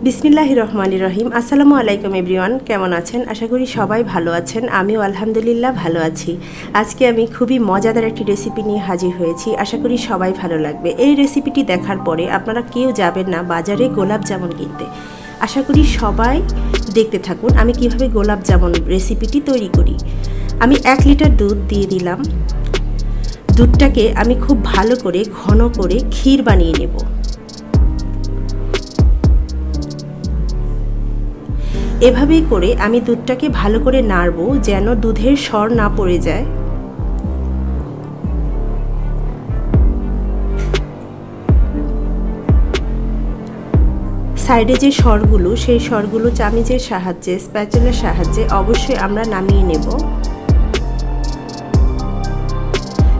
বিসমিল্লাহির রহমানির রহিম। আসসালামু আলাইকুম এভরিওয়ান, কেমন আছেন? আশা করি সবাই ভালো আছেন। আমিও আলহামদুলিল্লাহ ভালো আছি। আজকে আমি খুবই মজাদার একটি রেসিপি নিয়ে হাজির হয়েছি। আশা করি সবাই ভালো লাগবে। এই রেসিপিটি দেখার পরে আপনারা কেউ যাবেন না বাজারে গোলাপ জামুন কিনতে। আশা করি সবাই দেখতে থাকুন আমি কিভাবে গোলাপ জামুন রেসিপিটি তৈরি করি। আমি 1 লিটার দুধ দিয়ে দিলাম। দুধটাকে আমি খুব ভালো করে ঘন করে ক্ষীর বানিয়ে নেব। এভাবেই করে আমি দুধটাকে ভালো করে নাড়বো যেন দুধের সর না পড়ে যায়। সাইডে যে সরগুলো সেই সরগুলো চামিচের সাহায্যে স্প্যাচুলার সাহায্যে অবশ্যই আমরা নামিয়ে নেব।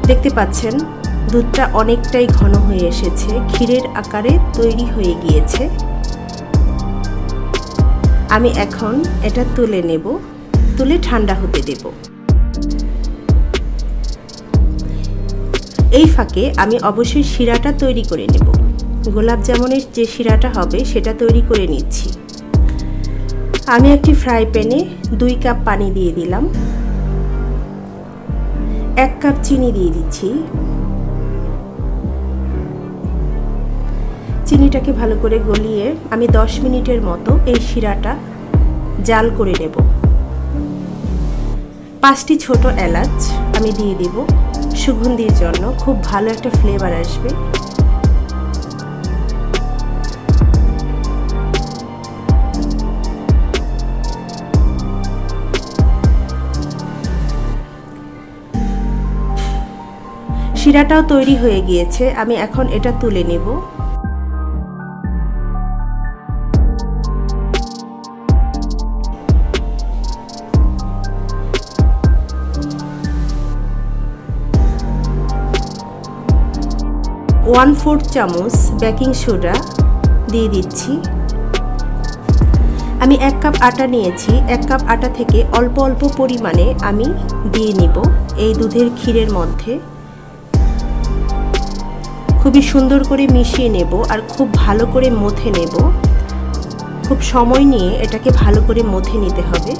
দেখতে পাচ্ছেন দুধটা অনেকটাই ঘন হয়ে এসেছে, ক্ষীরের আকারে তৈরি হয়ে গিয়েছে। আমি এখন এটা তুলে নেব, তুলে ঠান্ডা হতে দেব। এই ফাঁকে আমি অবশ্যই শিরাটা তৈরি করে নেব। গোলাপ জামুনের যে শিরাটা হবে সেটা তৈরি করে নিচ্ছি। আমি একটি ফ্রাই প্যানে 2 কাপ পানি দিয়ে দিলাম। 1 কাপ চিনি দিয়ে দিচ্ছি। চিনিটাকে ভালো করে গলিয়ে আমি 10 মিনিটের মতো এই শিরাটা জাল করে নেব। 5টি ছোট এলাচ আমি দিয়ে দেব সুগন্ধির জন্য, খুব ভালো একটা ফ্লেভার আসবে। শিরাটাও তৈরি হয়ে গিয়েছে, আমি এখন এটা তুলে নেব। ওয়ান 4 চামচ বেকিং সোডা দিয়ে দিচ্ছি। আমি 1 কাপ আটা নিয়েছি। 1 কাপ আটা থেকে অল্প অল্প পরিমাণে আমি দিয়ে নিব এই দুধের ক্ষীরের মধ্যে। খুবই সুন্দর করে মিশিয়ে নেব আর খুব ভালো করে মথে নেব। খুব সময় নিয়ে এটাকে ভালো করে মথে নিতে হবে।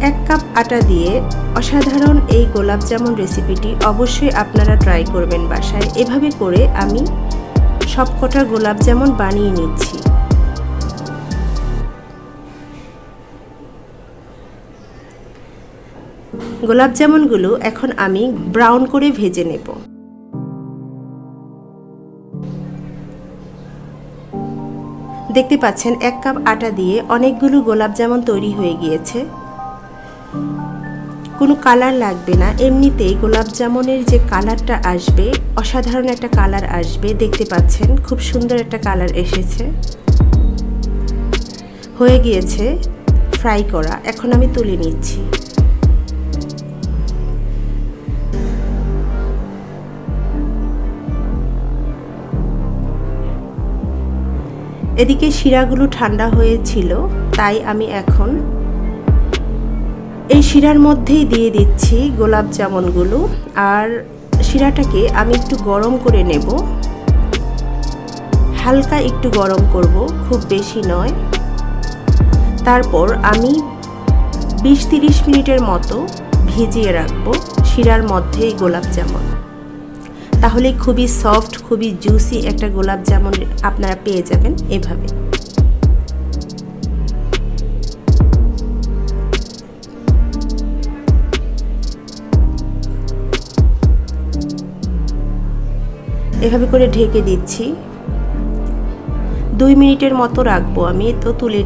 এক কাপ আটা দিয়ে অসাধারণ এই গোলাপ জামুন রেসিপিটি অবশ্যই আপনারা ট্রাই করবেন বাসায়। এভাবে করে আমি সবকটা গোলাপ জামুন বানিয়ে নিচ্ছি। গোলাপ জামুনগুলো এখন আমি ব্রাউন করে ভেজে নেব। দেখতে পাচ্ছেন 1 কাপ আটা দিয়ে অনেকগুলো গোলাপ জামুন তৈরি হয়ে গিয়েছে। কোনো কালার লাগবে না, এমনিতেই গোলাপ জামুনের যে কালারটা আসবে অসাধারণ একটা কালার আসবে। দেখতে পাচ্ছেন খুব সুন্দর একটা কালার এসেছে। হয়ে গিয়েছে ফ্রাই করা, এখন আমি তুলে নিচ্ছি। এদিকে শিরাগুলো ঠান্ডা হয়েছিল, তাই আমি এখন এই শিরার মধ্যেই দিয়ে দিচ্ছি গোলাপ জামুনগুলো। আর শিরাটাকে আমি একটু গরম করে নেব, হালকা একটু গরম করব, খুব বেশি নয়। তারপর আমি 20-30 মিনিটের মতো ভিজিয়ে রাখবো শিরার মধ্যে এই গোলাপ জামুন। তাহলে খুবই সফট, খুবই জুসি একটা গোলাপ জামুন আপনারা পেয়ে যাবেন এভাবে। এভাবে করে ঢেকে দিচ্ছি। 2 মিনিটের মতো রাখবো আমি। তো তুলে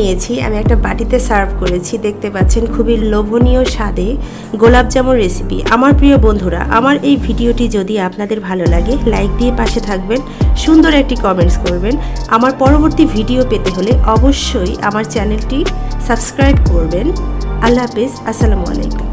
নিয়েছি। আমি একটা বাটিতে সার্ভ করেছি। দেখতে পাচ্ছেন খুবই লোভনীয় স্বাদে গোলাপ জামুন রেসিপি। আমার প্রিয় বন্ধুরা, আমার এই ভিডিওটি যদি আপনাদের ভালো লাগে লাইক দিয়ে পাশে থাকবেন, সুন্দর একটি কমেন্টস করবেন। আমার পরবর্তী ভিডিও পেতে হলে অবশ্যই আমার চ্যানেলটি সাবস্ক্রাইব করবেন। আল্লাহ হাফেজ, আসসালামু আলাইকুম।